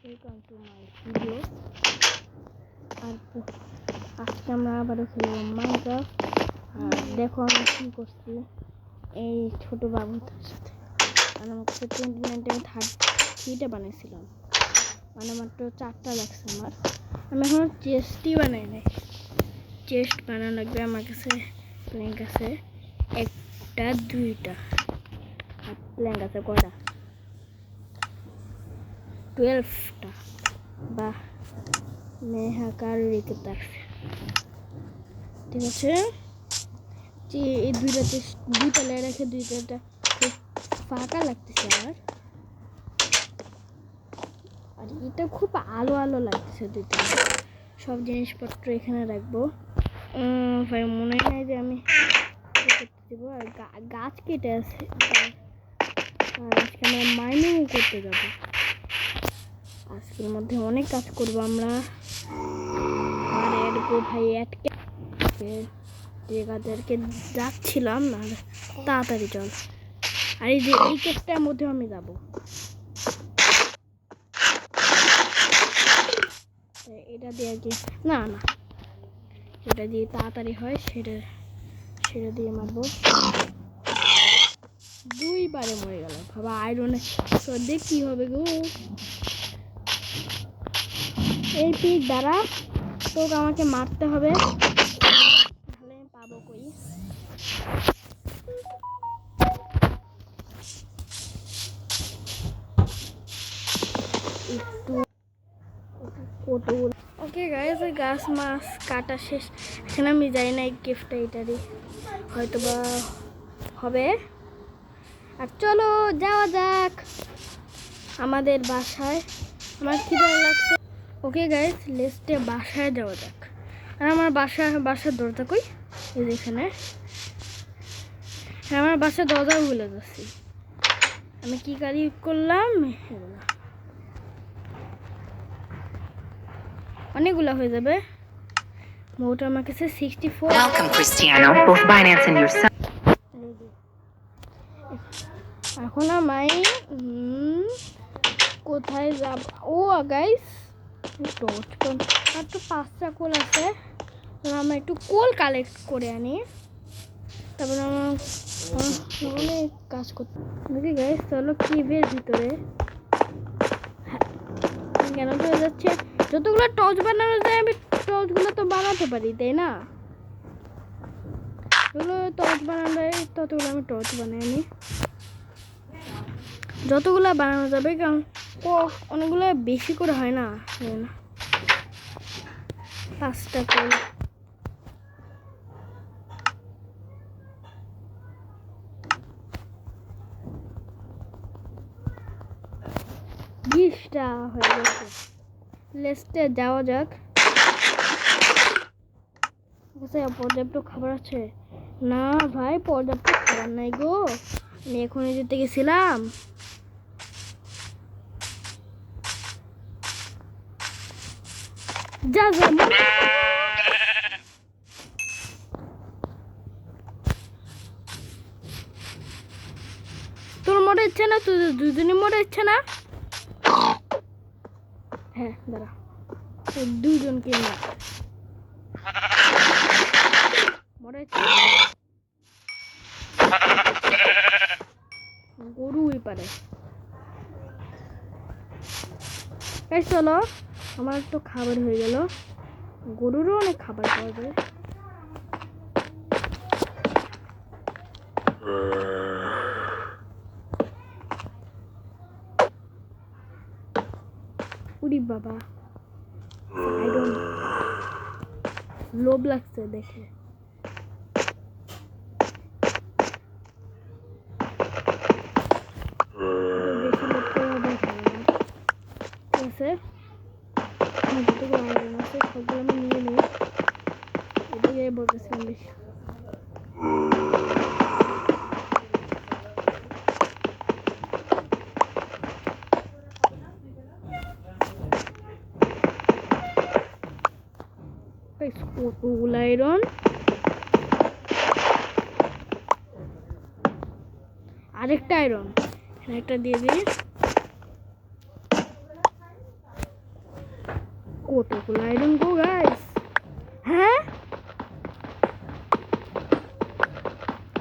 Welcome to my video. আর আজকে আমরা আবারও খেলব মাইনক্রাফট। আর দেখো আমি কী করছি এই ছোটো বাবুটার সাথে। আর আমার কাছে 29-3টা বানিয়েছিলাম, মানে মাত্র 4টা লাগছে আমার। আমি এখন চেস্টই বানাই নাই, চেস্ট বানানো লাগবে। আমার কাছে প্ল্যাঙ্ক আছে 1টা 2টা, আর প্ল্যাঙ্ক আছে কটা 12টা। বা মেহাকার রেখে থাকছে, ঠিক আছে। যে এই দুইটা লেয়ার রেখে দুইটা ফাঁকা লাগতেছে আমার, আর এটা খুব আলো আলো লাগতেছে। দুইটা সব জিনিসপত্র এখানে রাখবো। ভাই মনে হয় যে আমি করতে দেবো। আর গাছ কেটে আছে, আর আজকে আমরা মাইনিং করতে যাবো। আজকের মধ্যে অনেক কাজ করবো আমরা। আর এরকম ভাই জায়গাদেরকে যাচ্ছিলাম, আর তাড়াতাড়ি চল। আর এই যে এই কেসটার মধ্যে আমি যাব, এটা দিয়ে আর কি না এটা দিয়ে তাড়াতাড়ি হয়, সেটা দিয়ে মারবো। 2বারে মরে গেল বাবা। আয়রনে তো দেখ কি হবে গো। এই পিক দ্বারা তোকে আমাকে মারতে হবে, তাহলে আমি পাবো কই। ওকে গাইস, ওই গাছ মাছ কাটা শেষ। এখানে আমি যাই না, এই গিফটটা এটারই হয়তো বা হবে। আর চলো যাওয়া যাক আমাদের বাসায়। আমার খিদে লাগছে। ওকে গাইস, লেস্টে বাসায় যাওয়া যাক। আর আমার বাসার দরজা কই? এই যে এখানে। হ্যাঁ, আমার বাসার দরজা ভুলে যাচ্ছি। আমি কি গাড়ি করলাম, অনেকগুলো হয়ে যাবে। মোট আমার কাছে 64। Welcome, Cristiano. Both Binance and your son. এখন আমি কোথায় যাব? ও গাইস, একটু 5টা কোল আছে, আমরা একটু কোল কালেক্ট করে আনি, তারপরে আমার অনেক কাজ করতে দেখি। গাইস চলো কিভের ভিতরে। কেন চলে যাচ্ছে? যতগুলো টর্চ বানানো যায় আমি টর্চগুলো তো বানাতে পারি, তাই না? যেগুলো টর্চ বানানো যায় ততগুলো আমি টর্চ বানাই আনি, যতগুলো বানানো যাবে। কারণ অনেকগুলো বেশি করে হয় না। 5টা কোল। বিশটা হয়ে গেছে। লেস্টে যাওয়া যাক। পর্যাপ্ত খাবার আছে না ভাই? পর্যাপ্ত খাবার নাই গো। আমি এখনই যেতে গেছিলাম। যা তোর মরে ইচ্ছে না? তোদের দুজনে মরে ইচ্ছে না? হ্যাঁ দাঁড়া, দুজনকে মরে ইচ্ছে। গরু ওই পারে। চলো, আমার তো খাবার হয়ে গেল। গরুরও অনেক খাবার পাওয়া যায়। উরি বাবা, লোভ লাগছে দেখে। বেশি লোভ করা দেখা না, ঠিক আছে। যতগুলো আয়রন আছে সবগুলো আমি নিয়ে নিই। এদিকে বলতেছিলাম বেশি। কতগুলো আয়রন, আরেকটা আয়রন একটা দিয়ে দিই। কতগুলো আয়রন গো গাইস। হ্যাঁ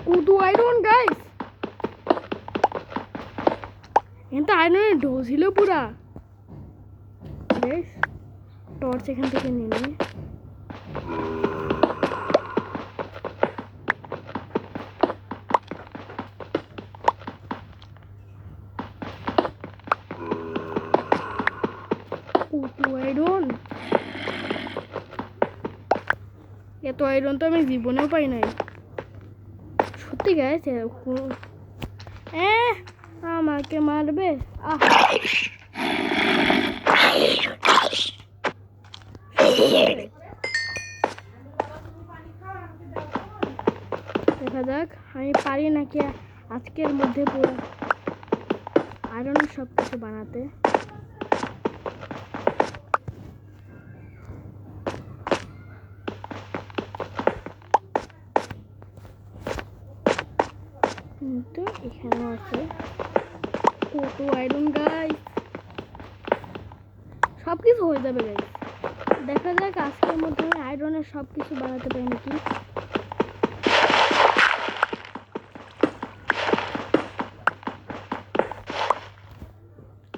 কত আয়রন গাইস, কিন্তু আয়রনের ঢো ছিল পুরা। গাইস টর্চ এখান থেকে নিয়ে নি। কত আয়রন, এত আয়রন তো আমি জীবনেও পাই নাই সত্যি গাইস। আমাকে মারবে। দেখা যাক আমি পারি নাকি আজকের মধ্যে পুরো আয়রনের সব কিছু বানাতে। কিন্তু এখানেও আছে কত আয়রন গাইস, সব কিছু হয়ে যাবে গাইস। দেখা যাক আজকের মধ্যে আমি আয়রনের সব কিছু বানাতে পারি নাকি।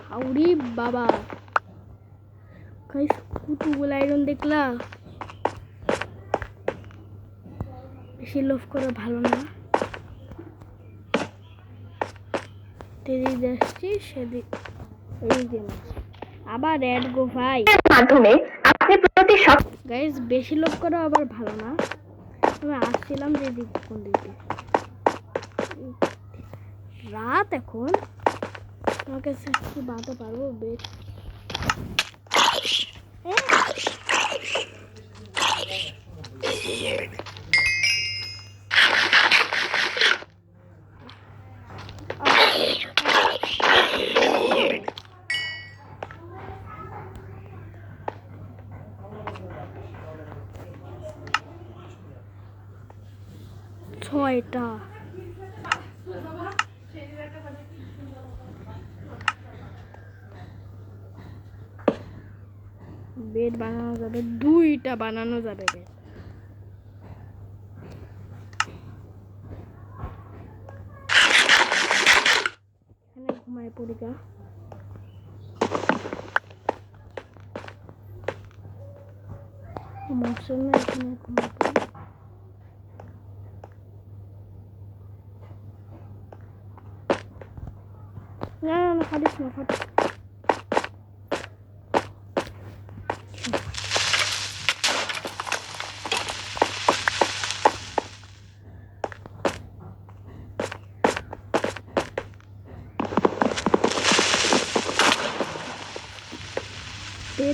হাউরি বাবা গাইস, কতগুলো আয়রন দেখলা। বেশি লোভ করা ভালো না। যাচ্ছি সেদিক আবার রেড গো ভাই মাধ্যমে আপনি প্রতি গাইস, বেশি লোভ করা আবার ভালো না। আমি আসছিলাম যে দিক, কোন দিকে রাত এখন তোমাকে কি বাঁধতে পারবো বেশ। ছয়টা বেড বানানো যাবে, দুইটা বানানো যাবে বেড। এখানে ঘুমায় পড়িকা। মৌসুম এখানে ঘুমায় পড়ি। না না ফাটিস না, ফাটিস।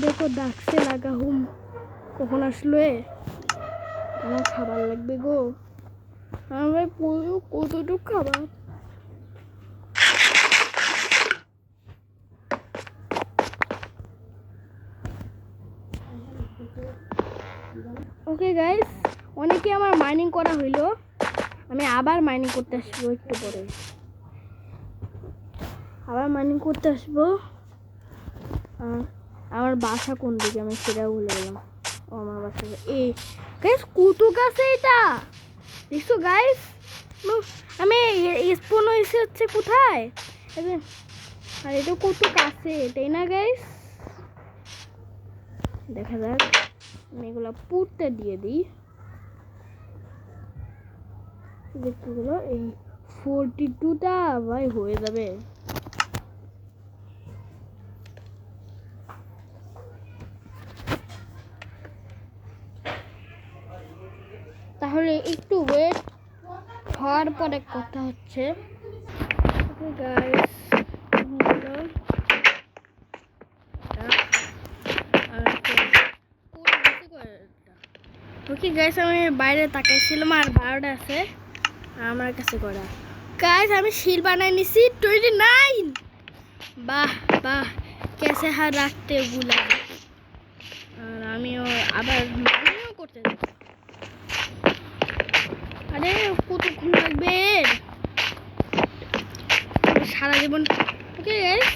দেখো ডাকছে লাগা হুম, কখন আসলে আমার খাবার লাগবে গো। আমার কতটুকু খাবার। ওকে গাইস, অনেকে আমার মাইনিং করা হইলো, আমি আবার মাইনিং করতে আসবো একটু পরে। আবার মাইনিং করতে আসবো। আমার বাসা কোন দিকে আমি সেটাও ভুলে গেলাম। ও আমার বাসা এই গাইস, কত গাছে এটা দেখছো গাইস। আমি স্পন হয়েছে হচ্ছে কোথায়, আর এটা কত কাছে, তাই না গাইস। দেখা যাক, আমি এগুলো পুড়তে দিয়ে দিই। দেখতেগুলো এই 42টা ভাই হয়ে যাবে। তাহলে একটু ওয়েট হওয়ার পরে কথা হচ্ছে। ওকে গাইস, আমি বাইরে তাকাইছিলাম আর 12টা আছে আমার কাছে করা। গাইস আমি শিল বানাই নিছি 29। বাহ বাহ, কেসে হার রাখতে গুলা। আর আমিও আবার করতে যাচ্ছি। আরে কতক্ষণ লাগবে সারা জীবন। ওকে গাইস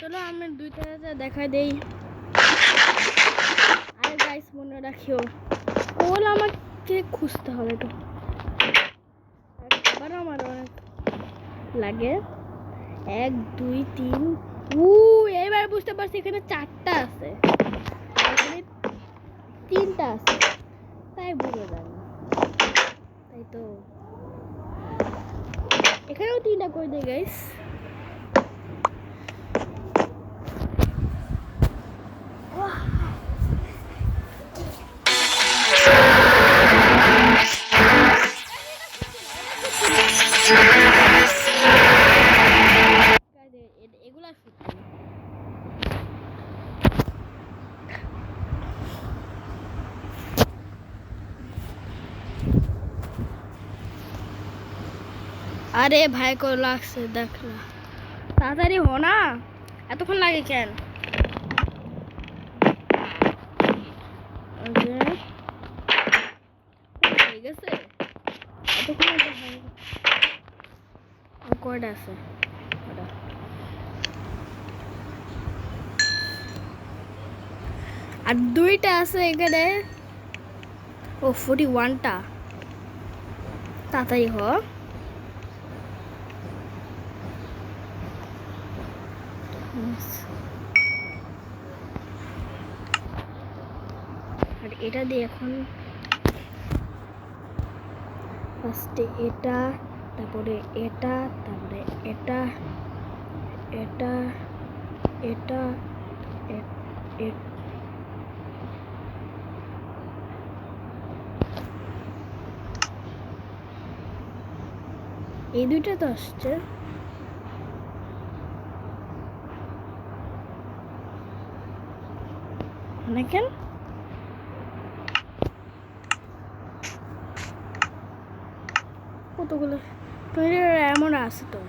চলো আমি 2টা দেখাই দেই। আর গাইস মনে রাখিও ওল আমাকে খুঁজতে হবে তো, আর খাবার আমার অনেক লাগে। 1 2 3 এবার বুঝতে পারছি এখানে 4টা আছে, এখানে 3টা আছে, তাই বুঝে যাবে। তাই তো এখানেও 3টা করে দিই গাইস। এগুলা শুকনো আরে ভাই কো লাগছে দেখ না, তাড়াতাড়ি হো না, এতক্ষণ লাগে কেন? ঠিক আছে এতক্ষণ কয়টা আছে? আর 2টা আছে এখানে। ও 41টা, তাড়াতাড়ি হ। আর এটা দিয়ে এখন ফার্স্টে এটা, তারপরে এটা, তারপরে এটা, এটা, এটা, এই 2টা তো আসছে। কেন কতগুলো এমন আছে তো?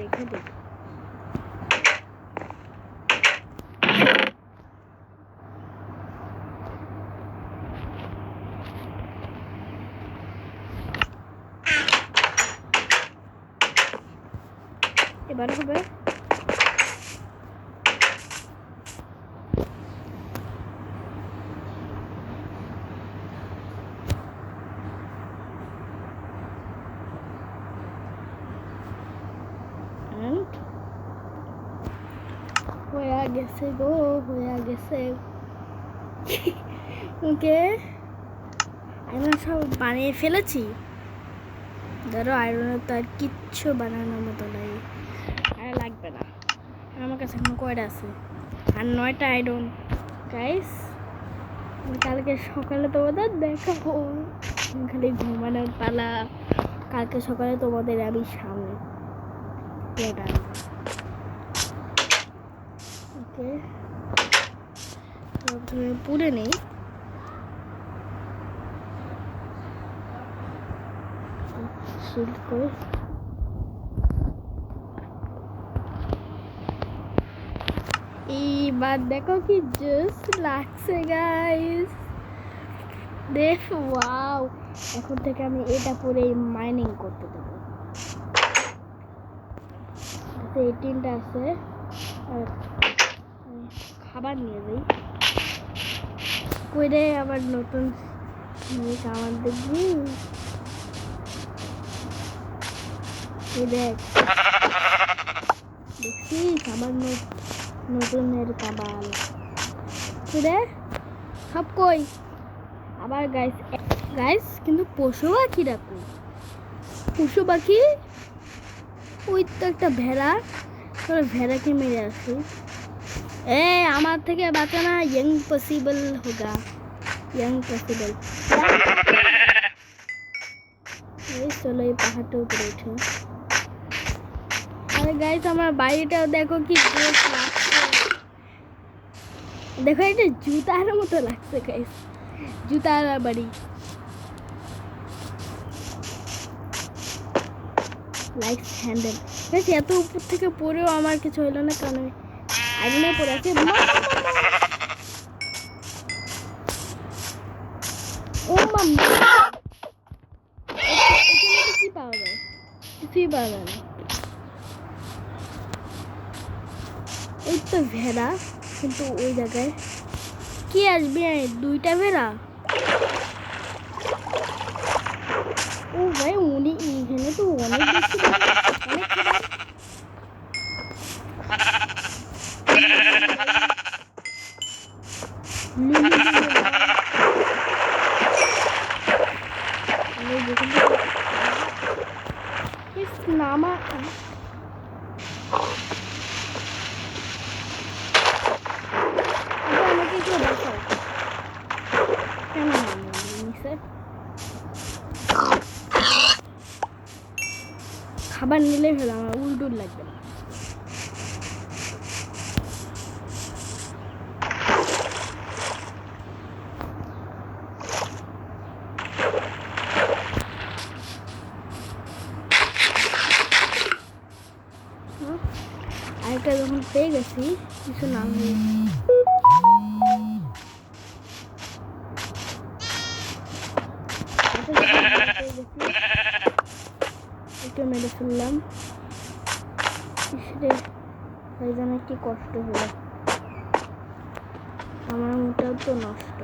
দেখে দেখ এবার হবে। হয়ে গেছে গো, হয়ে গেছে। ওকে আমি সব বানিয়ে ফেলেছি। ধরো আয়রনের তো আর কিচ্ছু বানানোর মতো নাই, আর লাগবে না। আমার কাছে এখন কয়টা আছে? আর 9টা আয়রন। গাইস কালকে সকালে তোমাদের দেখাবো, খালি ঘুমানোর পালা। কালকে সকালে তোমাদের আমি সামনে ওকে পুড়ে নেই। শিল্ড করে এইবার দেখো কি জাস্ট লাগছে গাইস, দেখ ওয়াও। এখন থেকে আমি এটা পরে মাইনিং করতে দেবো। 18টা আছে, আর খাবার নিয়ে যাই কইরে আবার নতুন খাবার দেখবি। দেখ দেখছিস আমার নতুনের কাবাল রে সব কই। আবার গাইস গাইস কিন্তু পশু পাখি রাখো, পশু পাখি ওই তো একটা ভেড়া, তোর ভেড়াকে মেরে আসি। ए আমার থেকে বাঁচানা ইম্পসিবল होगा ইম্পসিবল এই চলো এই পাহাড়টা উপরে উঠো আরে গাইস আমার বাড়িটাও দেখো কি বেশ লাগছে দেখো এটা জুতার মতো লাগছে গাইস জুতার বাড়ি লাইক হ্যান্ডেল গাইস এত উপর থেকে পড়েও আমার কিছু হলো না কারণ আগুনে পড়ে আছে ও মাম্মা এখানে কি পাওয়া যায় কিছুই পাওয়া যায় না এই তো ভেড়া কিন্তু ওই জায়গায় কি আসবে দুইটা ভেড়া ও ভাই উনি এখানে তো অনেক বেশি অনেক খাবার নামা আমাকে কেউ দেখাও কেন নিচে খাবার নিলে হলো আমার উল্টুর লাগবে না আরেকটা যখন পেয়ে গেছি কিছু নাম নেই একটু মেরে ফেললাম ভাইজান কি কষ্ট হলো আমার মুখটাও তো নষ্ট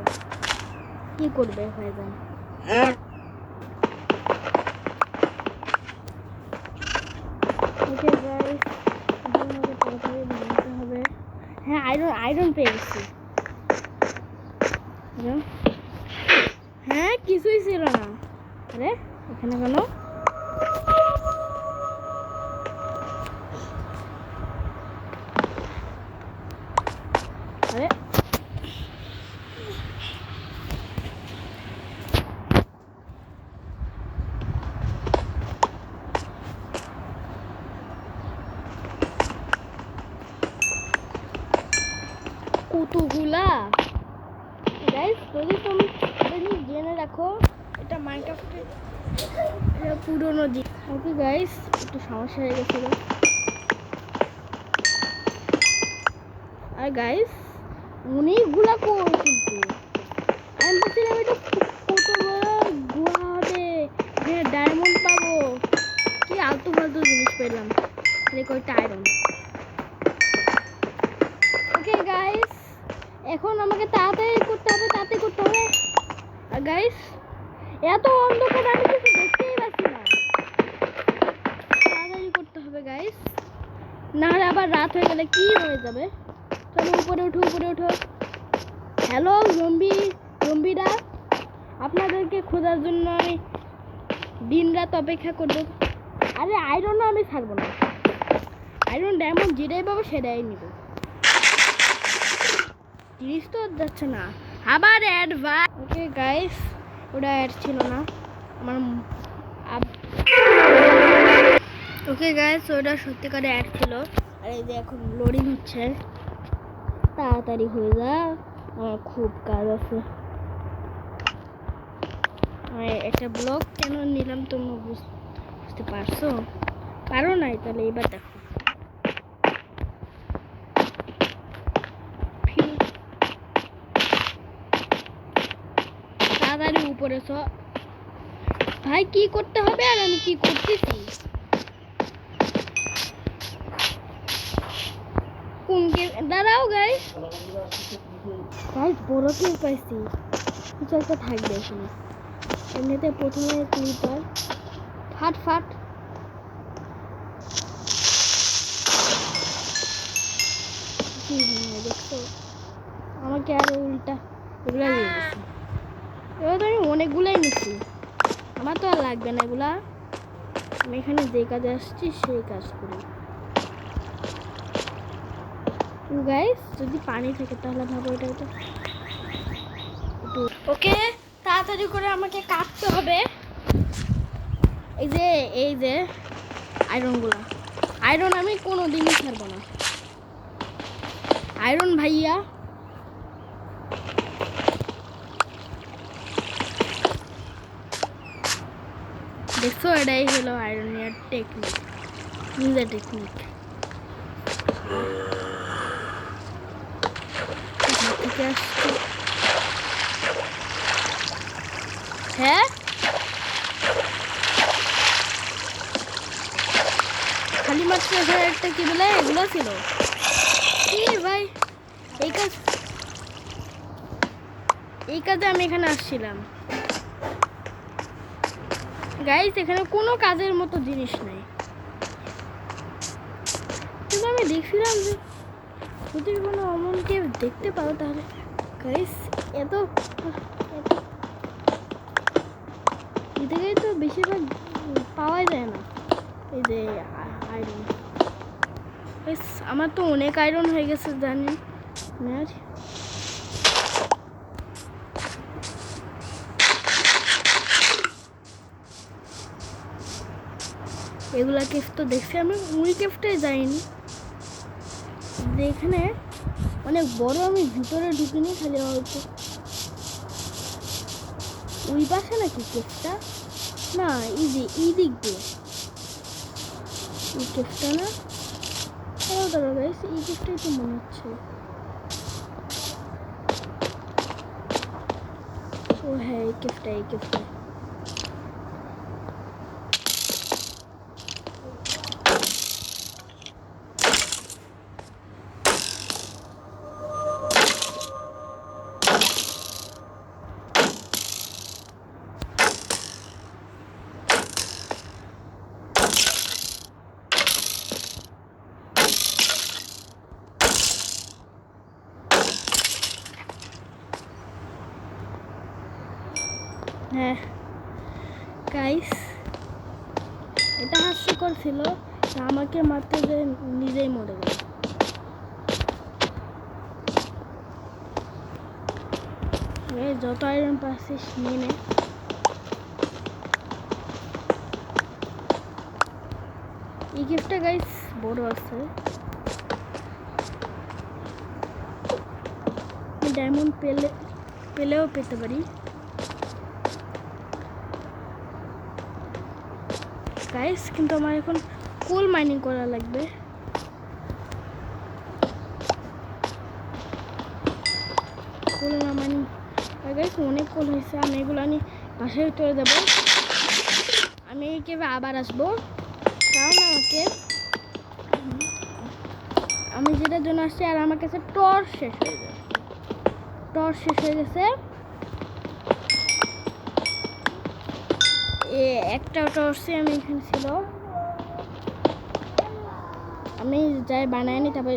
কি করবে ভাইজান ওকে গাইস হবে হ্যাঁ আয়রন পেয়ে গেছি হ্যাঁ কিছুই ছিল না আরে এখানে কেন আরে কতগুলা গাইস যদি তুমি জেনে রাখো এটা মাইনক্রাফটের পুরনো দিন ওকে গাইস একটু সমস্যা হয়ে গেছিল আর গাইস অনেকগুলা কই কিন্তু আমি বলছিলাম এটা কত বড় গুহা হবে এখানে ডায়মন্ড পাবো কি আলতু ফালতু জিনিস পেলাম খালি কয়টা আয়রন ওকে গাইস এখন আমাকে তাড়াতাড়ি করতে হবে আর গাইস এত অন্ধকার আমি কিছু দেখতেই পাচ্ছি না তাড়াতাড়ি করতে হবে গাইস না হলে আবার রাত হয়ে গেলে কি হয়ে যাবে চলো উপরে ওঠো হ্যালো জম্বিরা আপনাদেরকে খোঁজার জন্য আমি দিন রাত অপেক্ষা করব আরে আয়রনও আমি ছাড়বো না আয়রন ডায়মন্ড যেটাই পাবো সেটাই নিব জিনিস তো যাচ্ছে না আবার অ্যাডভান্স ওকে গাইস ওটা অ্যাড ছিল না আমার ওকে গাইস ওটা সত্যিকারে অ্যাড ছিল আর এই যে এখন লোডিং হচ্ছে তাড়াতাড়ি হয়ে যা আমার খুব কাজ আছে একটা ব্লগ কেন নিলাম তোমরা বুঝতে পারো নাই তাহলে এবার দেখো তাড়াতাড়ি উপরে ভাই কি করতে হবে আর আমি কি করতেছি দাঁড়াও গাইস বড় কি পাইছি কিছু একটা থাকবে এখানে এমনিতে প্রথমে ক্লিপার ফাট দেখছো আমাকে আরো উল্টা এগুলা দিয়ে দিচ্ছি এবার তো আমি অনেকগুলাই নিচ্ছি আমার তো আর লাগবে না এগুলা আমি এখানে যে কাজে আসছি সেই কাজ করি গাইস যদি পানি থাকে তাহলে ভাবো এটা তো ওকে তাড়াতাড়ি করে আমাকে কাটতে হবে এই যে আয়রনগুলো আয়রন আমি কোনো দিনই ছাড়বো না আয়রন ভাইয়া দেখছো এটাই হলো আয়রনের টেকনিক নিউজের টেকনিক হ্যাঁ খালি মাত্র একটা কি বলে এগুলো ছিল কি ভাই এই কাজে আমি এখানে আসছিলাম গাইস এখানে কোনো কাজের মতো জিনিস নাই কিন্তু আমি দেখছিলাম যে যদি কোনো অমন কেউ দেখতে পাও তাহলে গাইস এত এদিকে তো বেশিরভাগ পাওয়া যায় না এই যে আয়রন আমার তো অনেক আয়রন হয়ে গেছে জানেন না এগুলা কেফ তো দেখছি আমি ওই কেফটায় যাইনি এখানে অনেক বড় আমি ভিতরে ঢুকিনি খালি হয়তো ওই পাশে নাকি কেফটা না এই দিক দিয়ে এই কেফটা না দাঁড়াও গাইস এই কেফটাই তো মনে হচ্ছে ও হ্যাঁ এই কেফটা হ্যাঁ গাইস এটা হাস্যকর ছিল আমাকে মারতে যে নিজেই মরে গেল যত আয়রন পাচ্ছিস নিয়ে নে এই গিফটটা গাইস বড় আছে ডায়মন্ড পেলেও পেতে পারি গাইস কিন্তু আমার এখন কোল মাইনিং করা লাগবে কোল না মাইনিং গাইস অনেক কোল হয়েছে আমি এগুলো আমি বাসায় চলে যাব আমি কেবে আবার আসবো কারণ আমি যেটার জন্য আসছি আর আমার কাছে টর্চ শেষ হয়ে গেছে একটা টর্চে আমি এখানে ছিল আমি যাই বানাইনি তারপরে